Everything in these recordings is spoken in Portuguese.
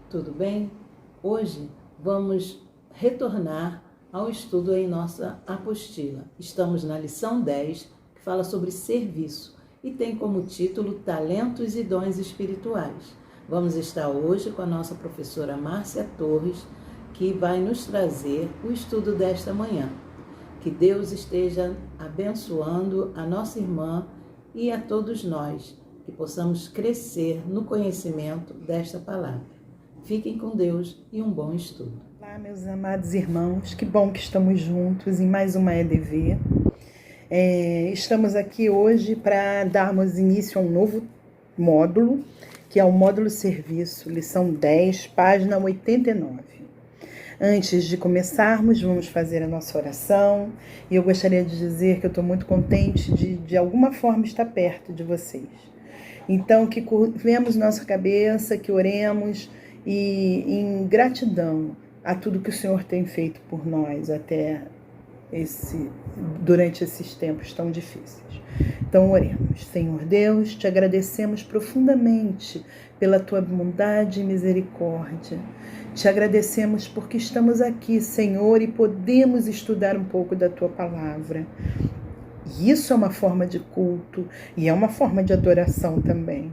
tudo bem? Hoje vamos retornar ao estudo em nossa apostila. Estamos na lição 10, que fala sobre serviço e tem como título Talentos e Dons Espirituais. Vamos estar hoje com a nossa professora Márcia Torres, que vai nos trazer o estudo desta manhã. Que Deus esteja abençoando a nossa irmã e a todos nós, que possamos crescer no conhecimento desta palavra. Fiquem com Deus e um bom estudo. Olá, meus amados irmãos, que bom que estamos juntos em mais uma EDV. Estamos aqui hoje para darmos início a um novo módulo, que é o módulo serviço, lição 10, página 89. Antes de começarmos, vamos fazer a nossa oração, e eu gostaria de dizer que eu estou muito contente de alguma forma estar perto de vocês. Então, que curvemos nossa cabeça, que oremos, e em gratidão a tudo que o Senhor tem feito por nós durante esses tempos tão difíceis. Então oremos. Senhor Deus, te agradecemos profundamente pela tua bondade e misericórdia. Te agradecemos porque estamos aqui, Senhor, e podemos estudar um pouco da tua palavra. E isso é uma forma de culto e é uma forma de adoração também.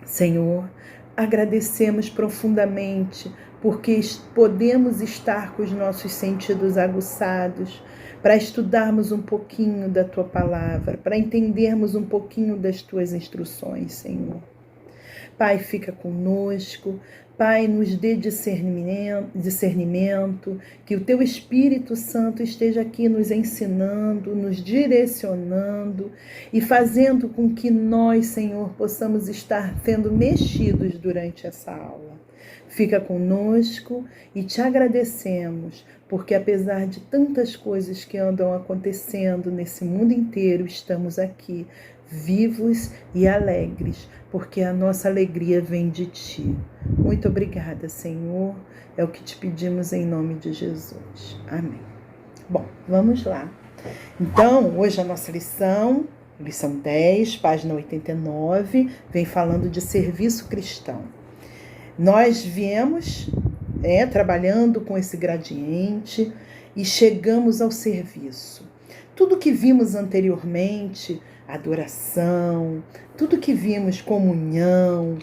Senhor, agradecemos profundamente porque podemos estar com os nossos sentidos aguçados para estudarmos um pouquinho da tua palavra, para entendermos um pouquinho das tuas instruções, Senhor. Pai, fica conosco. Pai, nos dê discernimento, que o Teu Espírito Santo esteja aqui nos ensinando, nos direcionando e fazendo com que nós, Senhor, possamos estar sendo mexidos durante essa aula. Fica conosco e te agradecemos, porque apesar de tantas coisas que andam acontecendo nesse mundo inteiro, estamos aqui, vivos e alegres, porque a nossa alegria vem de Ti. Muito obrigada, Senhor. É o que te pedimos em nome de Jesus. Amém. Bom, vamos lá. Então, hoje a nossa lição 10, página 89, vem falando de serviço cristão. Nós viemos trabalhando com esse gradiente e chegamos ao serviço. Tudo que vimos anteriormente, adoração, tudo que vimos, comunhão,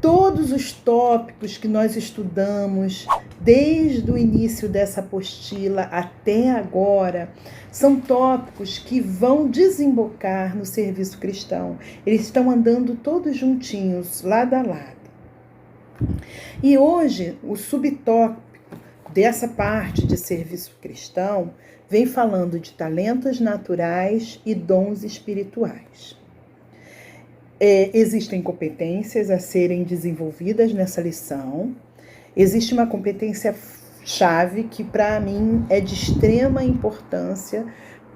todos os tópicos que nós estudamos desde o início dessa apostila até agora, são tópicos que vão desembocar no serviço cristão. Eles estão andando todos juntinhos, lado a lado. E hoje, o subtópico dessa parte de serviço cristão vem falando de talentos naturais e dons espirituais. Existem competências a serem desenvolvidas nessa lição. Existe uma competência-chave que, para mim, é de extrema importância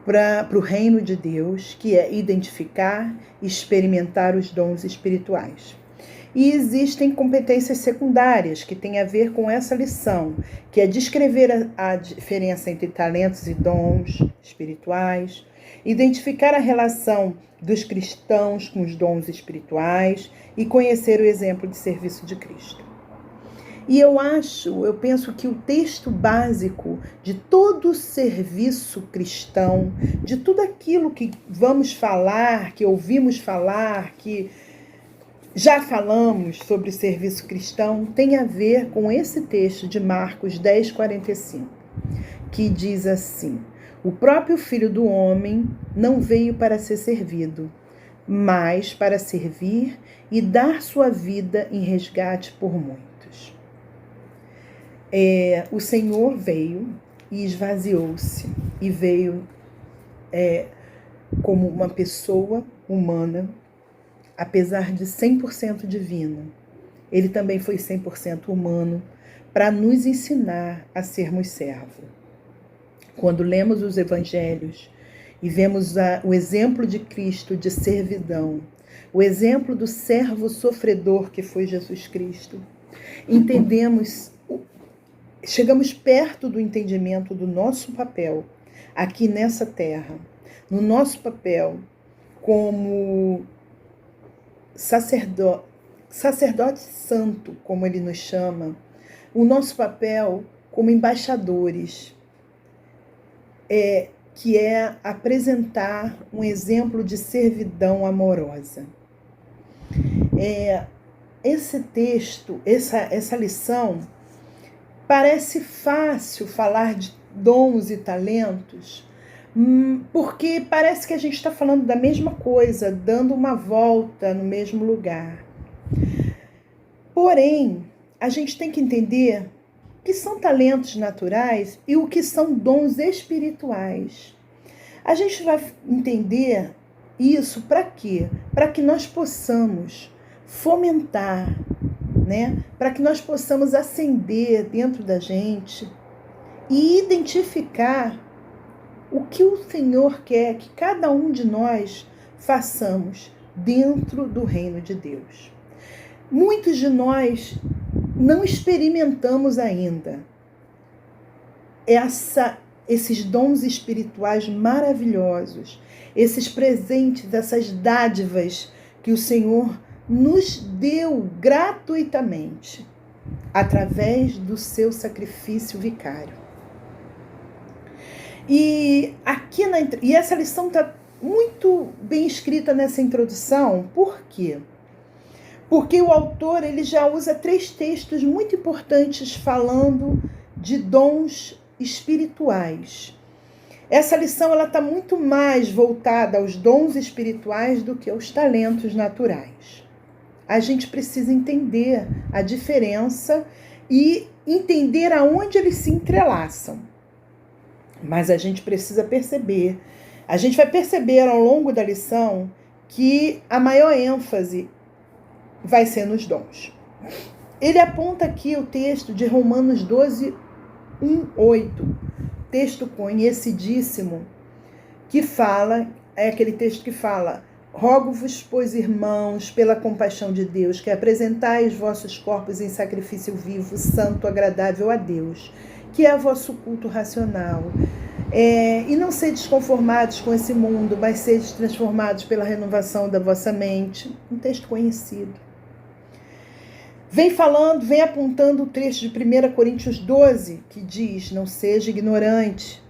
para o reino de Deus, que é identificar e experimentar os dons espirituais. E existem competências secundárias que têm a ver com essa lição, que é descrever a diferença entre talentos e dons espirituais, identificar a relação dos cristãos com os dons espirituais e conhecer o exemplo de serviço de Cristo. E eu penso que o texto básico de todo o serviço cristão, de tudo aquilo que vamos falar, que ouvimos falar, que já falamos sobre serviço cristão, tem a ver com esse texto de Marcos 10:45, que diz assim: o próprio Filho do Homem não veio para ser servido, mas para servir e dar sua vida em resgate por muitos. O Senhor veio e esvaziou-se, e veio como uma pessoa humana, apesar de 100% divino. Ele também foi 100% humano para nos ensinar a sermos servos. Quando lemos os evangelhos e vemos o exemplo de Cristo de servidão, o exemplo do servo sofredor que foi Jesus Cristo, chegamos perto do entendimento do nosso papel aqui nessa terra, no nosso papel como sacerdote, sacerdote santo, como ele nos chama, o nosso papel como embaixadores, que é apresentar um exemplo de servidão amorosa. Esse texto, essa lição, parece fácil falar de dons e talentos, porque parece que a gente está falando da mesma coisa, dando uma volta no mesmo lugar. Porém, a gente tem que entender o que são talentos naturais e o que são dons espirituais. A gente vai entender isso para quê? Para que nós possamos fomentar, né? Para que nós possamos acender dentro da gente e identificar o que o Senhor quer que cada um de nós façamos dentro do reino de Deus. Muitos de nós não experimentamos ainda esses dons espirituais maravilhosos, esses presentes, essas dádivas que o Senhor nos deu gratuitamente através do seu sacrifício vicário. E essa lição está muito bem escrita nessa introdução. Por quê? Porque o autor ele já usa 3 textos muito importantes falando de dons espirituais. Essa lição está muito mais voltada aos dons espirituais do que aos talentos naturais. A gente precisa entender a diferença e entender aonde eles se entrelaçam. Mas a gente precisa perceber, a gente vai perceber ao longo da lição que a maior ênfase vai ser nos dons. Ele aponta aqui o texto de Romanos 12, 1:8, texto conhecidíssimo, que fala, é aquele texto que fala: rogo-vos, pois, irmãos, pela compaixão de Deus, que apresentais vossos corpos em sacrifício vivo, santo, agradável a Deus, que é vosso culto racional. E não sedes conformados com esse mundo, mas sedes transformados pela renovação da vossa mente. Um texto conhecido. Vem apontando o trecho de 1 Coríntios 12, que diz: não seja ignorante.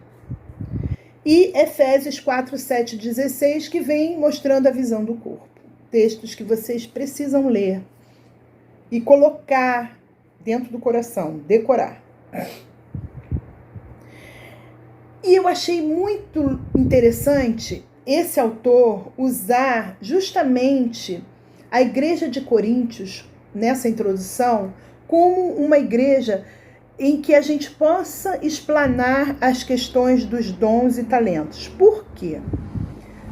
E Efésios 4, 7, 16, que vem mostrando a visão do corpo. Textos que vocês precisam ler e colocar dentro do coração, decorar. E eu achei muito interessante esse autor usar justamente a igreja de Coríntios, nessa introdução, como uma igreja em que a gente possa explanar as questões dos dons e talentos. Por quê?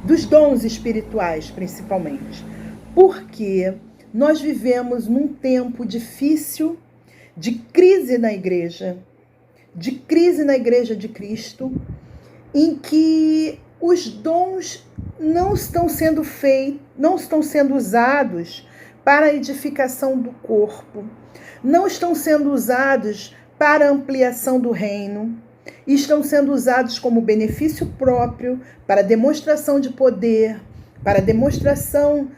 Dos dons espirituais, principalmente. Porque nós vivemos num tempo difícil de crise na igreja de Cristo, em que os dons não estão sendo usados para a edificação do corpo, não estão sendo usados para a ampliação do reino, estão sendo usados como benefício próprio, para demonstração de poder, para demonstração,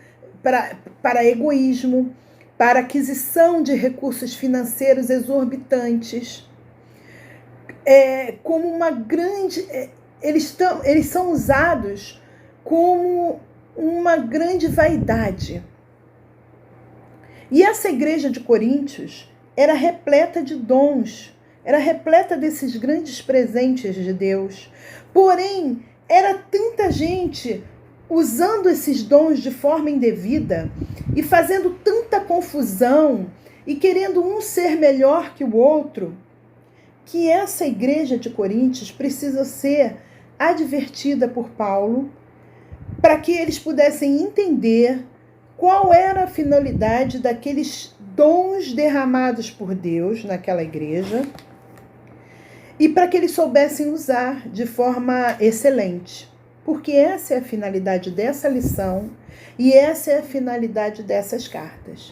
para egoísmo, para aquisição de recursos financeiros exorbitantes. Como uma grande... Eles são usados como uma grande vaidade. E essa igreja de Coríntios era repleta de dons, era repleta desses grandes presentes de Deus. Porém, era tanta gente usando esses dons de forma indevida e fazendo tanta confusão e querendo um ser melhor que o outro, que essa igreja de Coríntios precisa ser advertida por Paulo para que eles pudessem entender qual era a finalidade daqueles dons derramados por Deus naquela igreja e para que eles soubessem usar de forma excelente. Porque essa é a finalidade dessa lição e essa é a finalidade dessas cartas.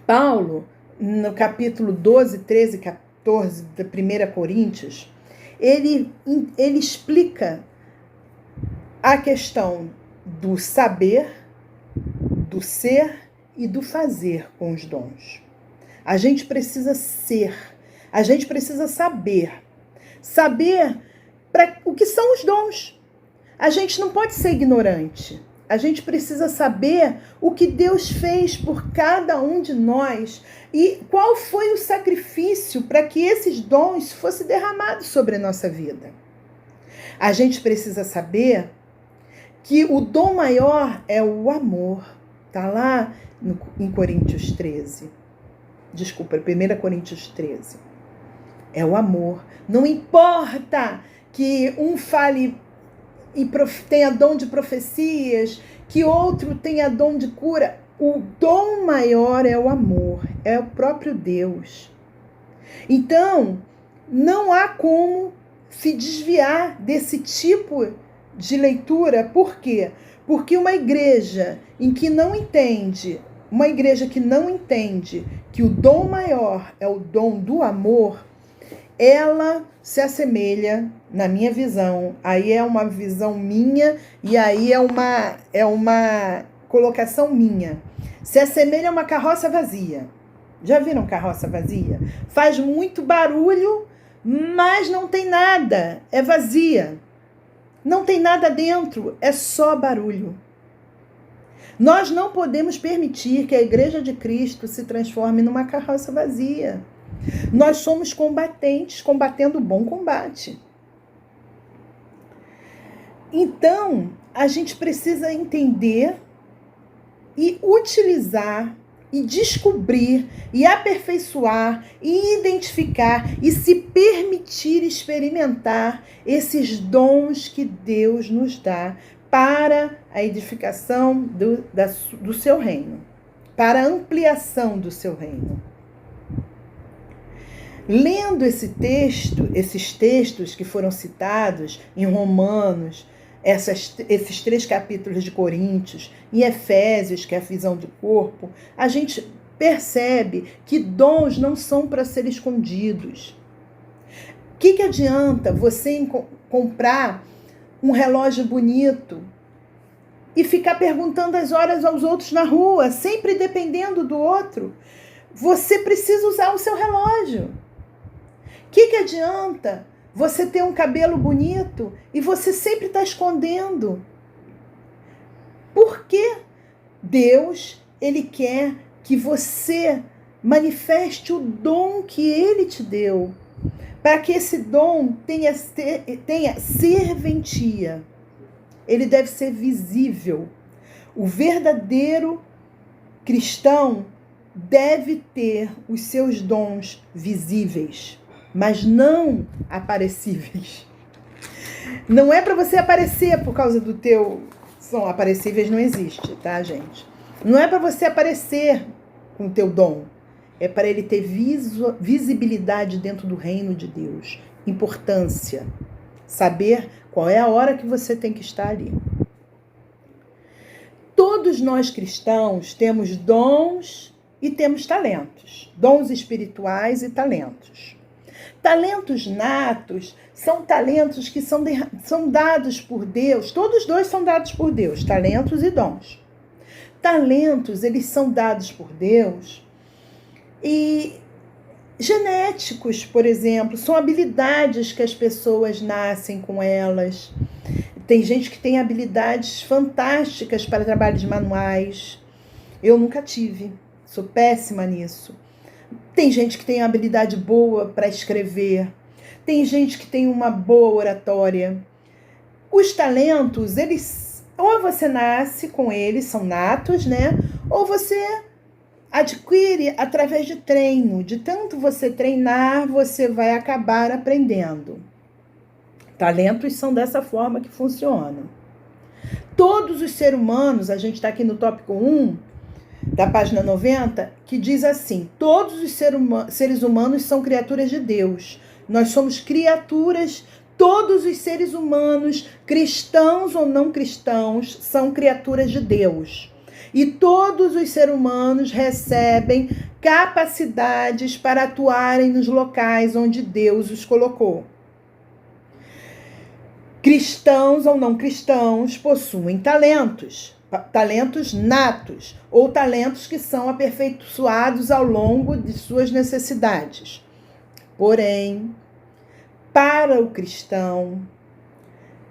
Paulo, no capítulo 12, 13 e 14 da 1 Coríntios, ele explica a questão do saber do ser e do fazer com os dons. A gente precisa ser, a gente precisa saber o que são os dons. A gente não pode ser ignorante. A gente precisa saber o que Deus fez por cada um de nós e qual foi o sacrifício para que esses dons fossem derramados sobre a nossa vida. A gente precisa saber que o dom maior é o amor. Está lá em Coríntios 13. Desculpa, 1 Coríntios 13. É o amor. Não importa que um fale e tenha dom de profecias, que outro tenha dom de cura. O dom maior é o amor, é o próprio Deus. Então, não há como se desviar desse tipo de leitura. Por quê? Porque uma igreja que não entende que o dom maior é o dom do amor, ela se assemelha, na minha visão, aí é uma visão minha e aí é uma colocação minha, se assemelha a uma carroça vazia. Já viram carroça vazia? Faz muito barulho, mas não tem nada, é vazia. Não tem nada dentro, é só barulho. Nós não podemos permitir que a Igreja de Cristo se transforme numa carroça vazia. Nós somos combatentes, combatendo o bom combate. Então, a gente precisa entender e utilizar e descobrir e aperfeiçoar e identificar e se permitir experimentar esses dons que Deus nos dá para a edificação do seu reino, para a ampliação do seu reino. Lendo esses textos que foram citados em Romanos, esses 3 capítulos de Coríntios, em Efésios, que é a visão do corpo, a gente percebe que dons não são para ser escondidos. O que adianta você comprar um relógio bonito e ficar perguntando as horas aos outros na rua, sempre dependendo do outro? Você precisa usar o seu relógio. O que adianta você ter um cabelo bonito e você sempre está escondendo? Porque Deus, Ele quer que você manifeste o dom que Ele te deu, para que esse dom tenha serventia. Ele deve ser visível. O verdadeiro cristão deve ter os seus dons visíveis, mas não aparecíveis. Não é para você aparecer por causa do teu... São aparecíveis, não existe, tá, gente? Não é para você aparecer com o teu dom. É para ele ter visibilidade dentro do reino de Deus. Importância. Saber qual é a hora que você tem que estar ali. Todos nós cristãos temos dons e temos talentos. Dons espirituais e talentos. Talentos natos são talentos que são dados por Deus. Todos os dois são dados por Deus, talentos e dons. Talentos, eles são dados por Deus e genéticos, por exemplo, são habilidades que as pessoas nascem com elas. Tem gente que tem habilidades fantásticas para trabalhos manuais. Eu nunca tive, sou péssima nisso. Tem gente que tem uma habilidade boa para escrever. Tem gente que tem uma boa oratória. Os talentos, eles, ou você nasce com eles, são natos, né? Ou você adquire através de treino. De tanto você treinar, você vai acabar aprendendo. Talentos são dessa forma que funcionam. Todos os seres humanos, a gente está aqui no tópico 1, da página 90, que diz assim: todos os seres humanos são criaturas de Deus. Nós somos criaturas, todos os seres humanos, cristãos ou não cristãos, são criaturas de Deus. E todos os seres humanos recebem capacidades para atuarem nos locais onde Deus os colocou. Cristãos ou não cristãos possuem talentos. talentos natos ou talentos que são aperfeiçoados ao longo de suas necessidades. Porém, para o cristão,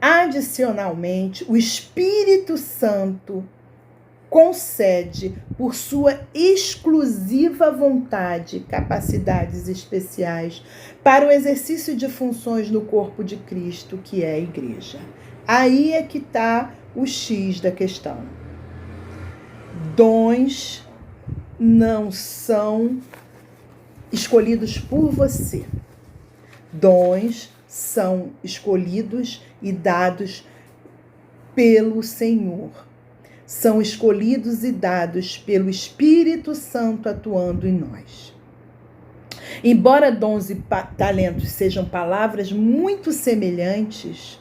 adicionalmente, o Espírito Santo concede, por sua exclusiva vontade, capacidades especiais para o exercício de funções no corpo de Cristo, que é a igreja. Aí é que está o X da questão. Dons não são escolhidos por você. Dons são escolhidos e dados pelo Senhor. São escolhidos e dados pelo Espírito Santo atuando em nós. Embora dons e talentos sejam palavras muito semelhantes,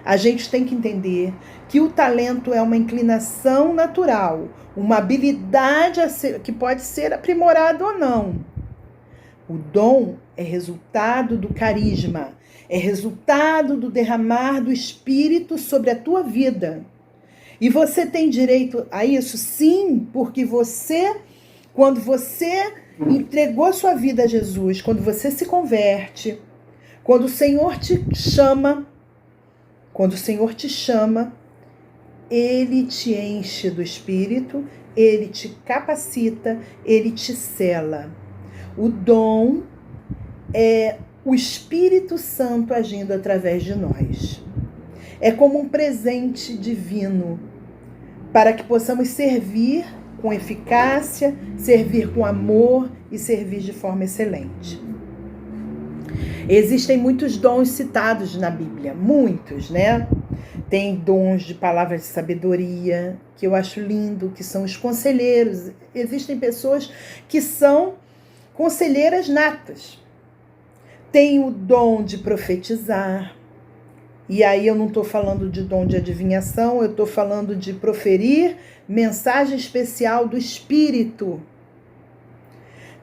a gente tem que entender que o talento é uma inclinação natural, uma habilidade que pode ser aprimorada ou não. O dom é resultado do carisma, é resultado do derramar do Espírito sobre a tua vida. E você tem direito a isso? Sim, porque quando você entregou sua vida a Jesus, quando você se converte, quando o Senhor te chama, Ele te enche do Espírito, Ele te capacita, Ele te sela. O dom é o Espírito Santo agindo através de nós. É como um presente divino para que possamos servir com eficácia, servir com amor e servir de forma excelente. Existem muitos dons citados na Bíblia, muitos, né? Tem dons de palavras de sabedoria, que eu acho lindo, que são os conselheiros. Existem pessoas que são conselheiras natas. Tem o dom de profetizar. E aí eu não estou falando de dom de adivinhação, eu estou falando de proferir mensagem especial do Espírito.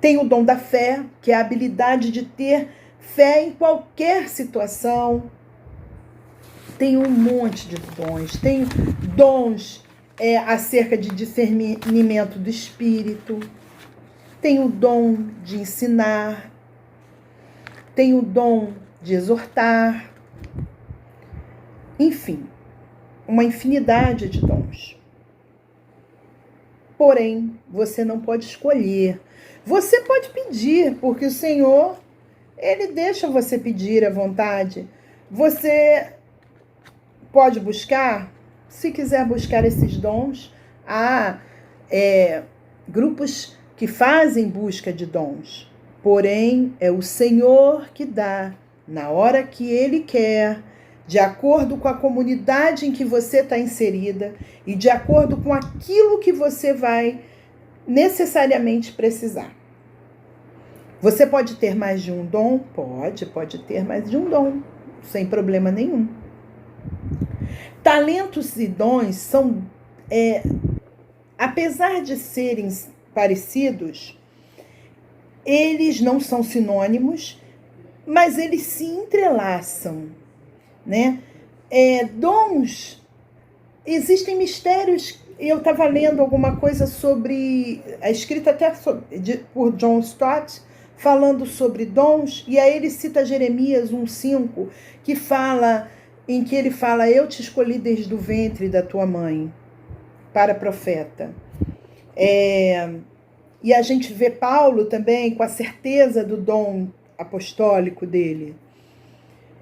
Tem o dom da fé, que é a habilidade de ter fé em qualquer situação. Tem um monte de dons. Tem dons acerca de discernimento do Espírito. Tem o dom de ensinar. Tem o dom de exortar. Enfim, uma infinidade de dons. Porém, você não pode escolher. Você pode pedir, porque o Senhor, Ele deixa você pedir à vontade. Você pode buscar, se quiser buscar esses dons. Há grupos que fazem busca de dons. Porém, é o Senhor que dá, na hora que Ele quer, de acordo com a comunidade em que você está inserida e de acordo com aquilo que você vai necessariamente precisar. Você pode ter mais de um dom? Pode ter mais de um dom, sem problema nenhum. Talentos e dons são, apesar de serem parecidos, eles não são sinônimos, mas eles se entrelaçam, né? Dons, existem mistérios. Eu estava lendo alguma coisa sobre, escrita até por John Stott, falando sobre dons, e aí ele cita Jeremias 1,5, em que ele fala, eu te escolhi desde o ventre da tua mãe para profeta. E a gente vê Paulo também com a certeza do dom apostólico dele.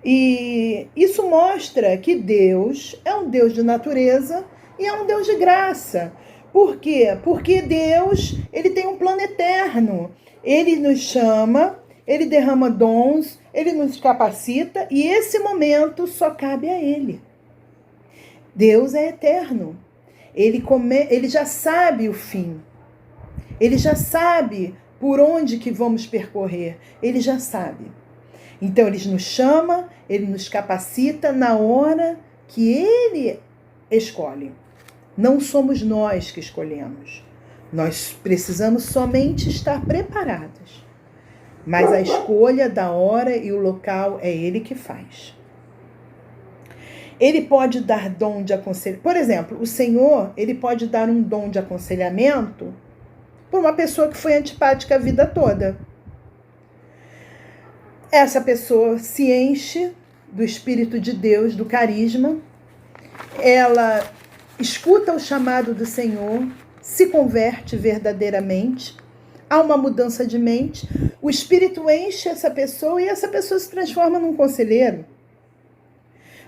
E isso mostra que Deus é um Deus de natureza e é um Deus de graça. Por quê? Porque Deus, Ele tem um plano eterno. Ele nos chama, Ele derrama dons, Ele nos capacita e esse momento só cabe a Ele. Deus é eterno. Ele já sabe o fim. Ele já sabe por onde que vamos percorrer. Ele já sabe. Então, Ele nos chama, Ele nos capacita na hora que Ele escolhe. Não somos nós que escolhemos. Nós precisamos somente estar preparados. Mas a escolha da hora e o local é Ele que faz. Ele pode dar dom de aconselhamento. Por exemplo, o Senhor, ele pode dar um dom de aconselhamento para uma pessoa que foi antipática a vida toda. Essa pessoa se enche do Espírito de Deus, do carisma, ela escuta o chamado do Senhor, se converte verdadeiramente, há uma mudança de mente, o Espírito enche essa pessoa e essa pessoa se transforma num conselheiro.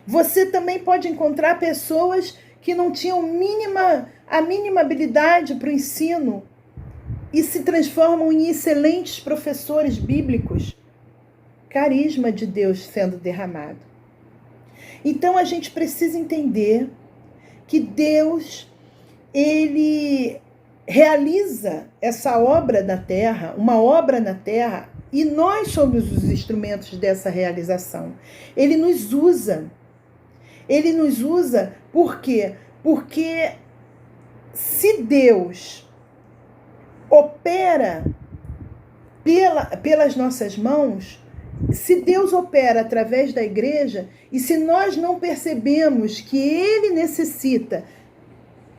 Você também pode encontrar pessoas que não tinham a mínima habilidade para o ensino e se transformam em excelentes professores bíblicos. Carisma de Deus sendo derramado. Então a gente precisa entender que Deus, ele realiza essa obra na terra, uma obra na terra, e nós somos os instrumentos dessa realização. Ele nos usa. Ele nos usa por quê? Porque se Deus opera pelas nossas mãos, se Deus opera através da igreja, e se nós não percebemos que Ele necessita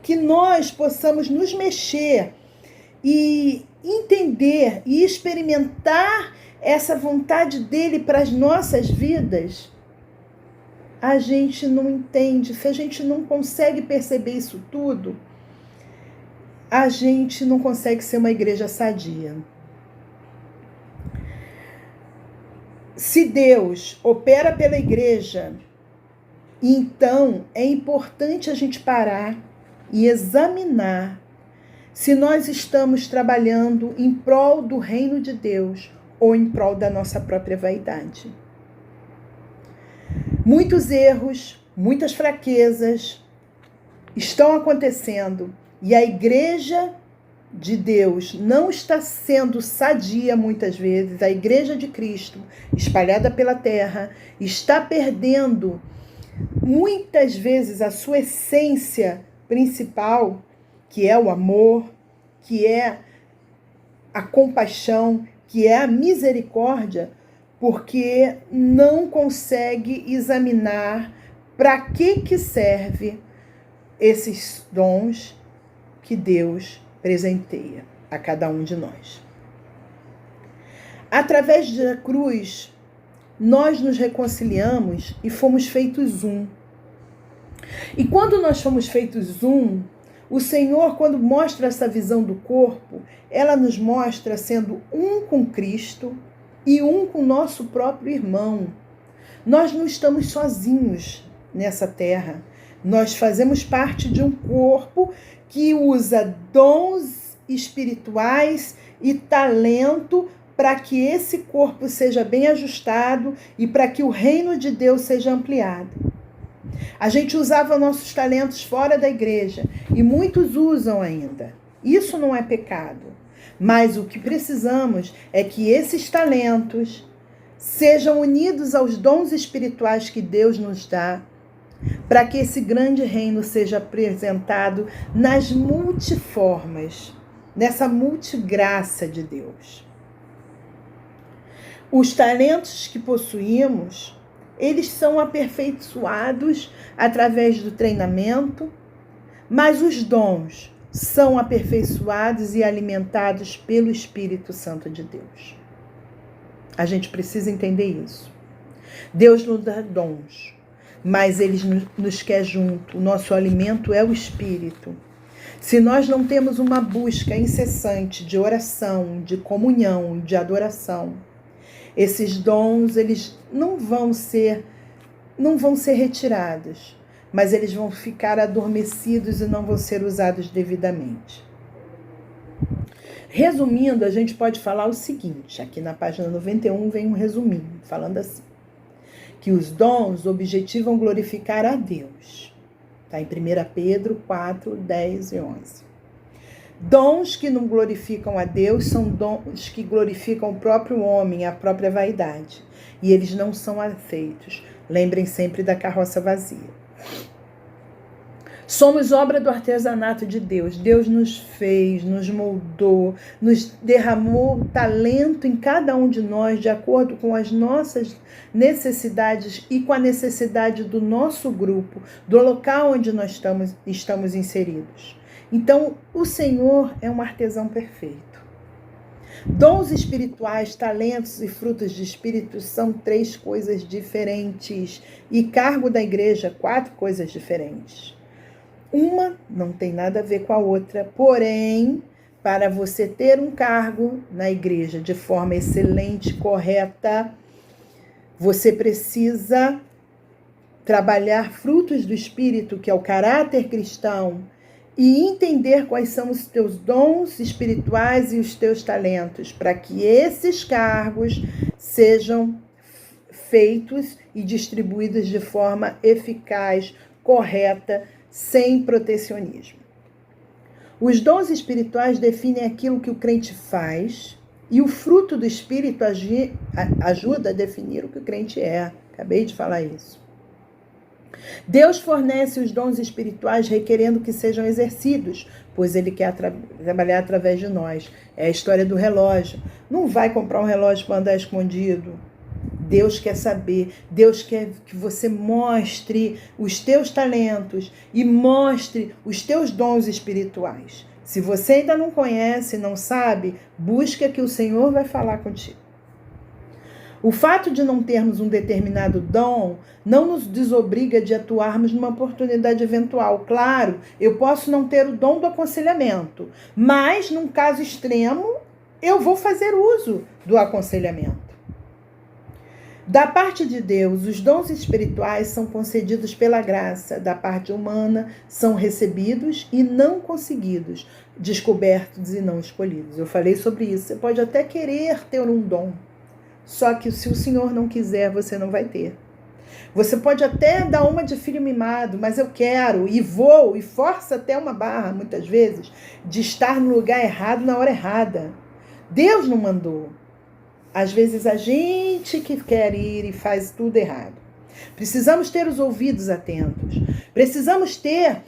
que nós possamos nos mexer e entender e experimentar essa vontade dEle para as nossas vidas, a gente não entende. Se a gente não consegue perceber isso tudo, a gente não consegue ser uma igreja sadia. Se Deus opera pela igreja, então é importante a gente parar e examinar se nós estamos trabalhando em prol do reino de Deus ou em prol da nossa própria vaidade. Muitos erros, muitas fraquezas estão acontecendo e a igreja de Deus não está sendo sadia muitas vezes. A igreja de Cristo, espalhada pela terra, está perdendo muitas vezes a sua essência principal, que é o amor, que é a compaixão, que é a misericórdia, porque não consegue examinar para que serve esses dons que Deus presenteia a cada um de nós. Através da cruz, nós nos reconciliamos e fomos feitos um. E quando nós fomos feitos um, o Senhor, quando mostra essa visão do corpo, ela nos mostra sendo um com Cristo e um com nosso próprio irmão. Nós não estamos sozinhos nessa terra. Nós fazemos parte de um corpo que usa dons espirituais e talento para que esse corpo seja bem ajustado e para que o reino de Deus seja ampliado. A gente usava nossos talentos fora da igreja e muitos usam ainda. Isso não é pecado. Mas o que precisamos é que esses talentos sejam unidos aos dons espirituais que Deus nos dá, para que esse grande reino seja apresentado nas multiformas, nessa multigraça de Deus. Os talentos que possuímos, eles são aperfeiçoados através do treinamento, mas os dons são aperfeiçoados e alimentados pelo Espírito Santo de Deus. A gente precisa entender isso. Deus nos dá dons, mas Ele nos quer junto. O nosso alimento é o Espírito. Se nós não temos uma busca incessante de oração, de comunhão, de adoração, esses dons, eles não vão ser retirados, mas eles vão ficar adormecidos e não vão ser usados devidamente. Resumindo, a gente pode falar o seguinte, aqui na página 91 vem um resuminho, falando assim, que os dons objetivam glorificar a Deus. Está em 1 Pedro 4, 10 e 11. Dons que não glorificam a Deus são dons que glorificam o próprio homem, a própria vaidade. E eles não são aceitos. Lembrem sempre da carroça vazia. Somos obra do artesanato de Deus. Deus nos fez, nos moldou, nos derramou talento em cada um de nós, de acordo com as nossas necessidades e com a necessidade do nosso grupo, do local onde nós estamos inseridos. Então, o Senhor é um artesão perfeito. Dons espirituais, talentos e frutos de espírito são 3 coisas diferentes. E cargo da igreja, 4 coisas diferentes. Uma não tem nada a ver com a outra, porém, para você ter um cargo na igreja de forma excelente, correta, você precisa trabalhar frutos do Espírito, que é o caráter cristão, e entender quais são os teus dons espirituais e os teus talentos, para que esses cargos sejam feitos e distribuídos de forma eficaz, correta, sem protecionismo. Os dons espirituais definem aquilo que o crente faz e o fruto do Espírito ajuda a definir o que o crente é. Acabei de falar isso. Deus fornece os dons espirituais requerendo que sejam exercidos, pois Ele quer trabalhar através de nós. É a história do relógio. Não vai comprar um relógio para andar escondido. Deus quer saber, Deus quer que você mostre os teus talentos e mostre os teus dons espirituais. Se você ainda não conhece, não sabe, busca que o Senhor vai falar contigo. O fato de não termos um determinado dom não nos desobriga de atuarmos numa oportunidade eventual. Claro, eu posso não ter o dom do aconselhamento, mas, num caso extremo, eu vou fazer uso do aconselhamento. Da parte de Deus, os dons espirituais são concedidos pela graça. Da parte humana, são recebidos e não conseguidos, descobertos e não escolhidos. Eu falei sobre isso. Você pode até querer ter um dom, só que se o Senhor não quiser, você não vai ter. Você pode até dar uma de filho mimado, mas eu quero, e vou, e força até uma barra, muitas vezes, de estar no lugar errado na hora errada. Deus não mandou. Às vezes a gente que quer ir e faz tudo errado. Precisamos ter os ouvidos atentos. Precisamos ter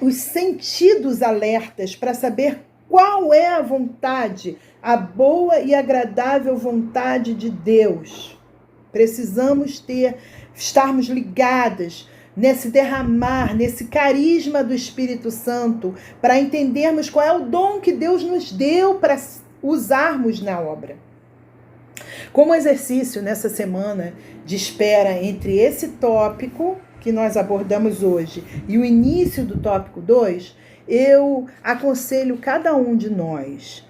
os sentidos alertas para saber qual é a vontade, a boa e agradável vontade de Deus. Precisamos estarmos ligadas nesse derramar, nesse carisma do Espírito Santo, para entendermos qual é o dom que Deus nos deu para usarmos na obra. Como exercício nessa semana de espera entre esse tópico que nós abordamos hoje e o início do tópico 2, eu aconselho cada um de nós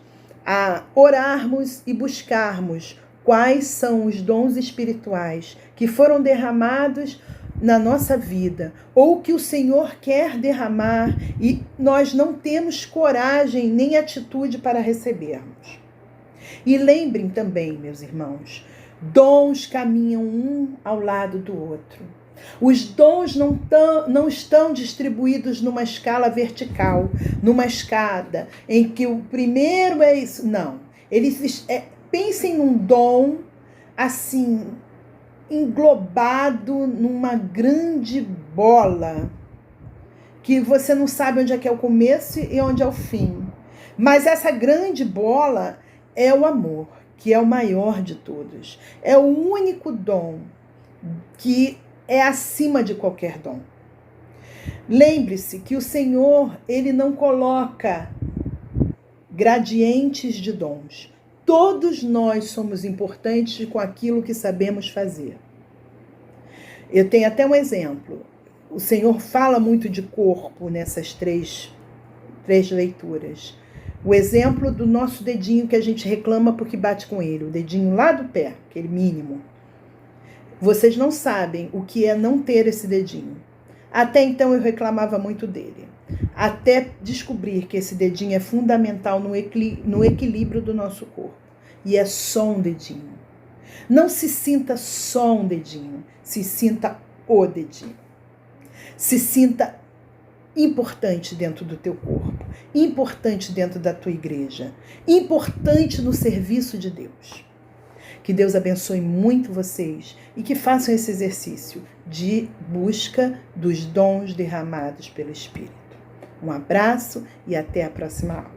a orarmos e buscarmos quais são os dons espirituais que foram derramados na nossa vida, ou que o Senhor quer derramar e nós não temos coragem nem atitude para recebermos. E lembrem também, meus irmãos, dons caminham um ao lado do outro. Os dons não estão distribuídos numa escala vertical, numa escada, em que o primeiro é isso. Não. Pensem num dom assim, englobado numa grande bola, que você não sabe onde é que é o começo e onde é o fim. Mas essa grande bola é o amor, que é o maior de todos. É o único dom que é acima de qualquer dom. Lembre-se que o Senhor, Ele não coloca gradientes de dons. Todos nós somos importantes com aquilo que sabemos fazer. Eu tenho até um exemplo. O Senhor fala muito de corpo nessas três leituras. O exemplo do nosso dedinho que a gente reclama porque bate com ele, o dedinho lá do pé, aquele mínimo. Vocês não sabem o que é não ter esse dedinho. Até então eu reclamava muito dele. Até descobrir que esse dedinho é fundamental no equilíbrio do nosso corpo. E é só um dedinho. Não se sinta só um dedinho, se sinta o dedinho. Se sinta importante dentro do teu corpo, importante dentro da tua igreja, importante no serviço de Deus. Que Deus abençoe muito vocês e que façam esse exercício de busca dos dons derramados pelo Espírito. Um abraço e até a próxima aula.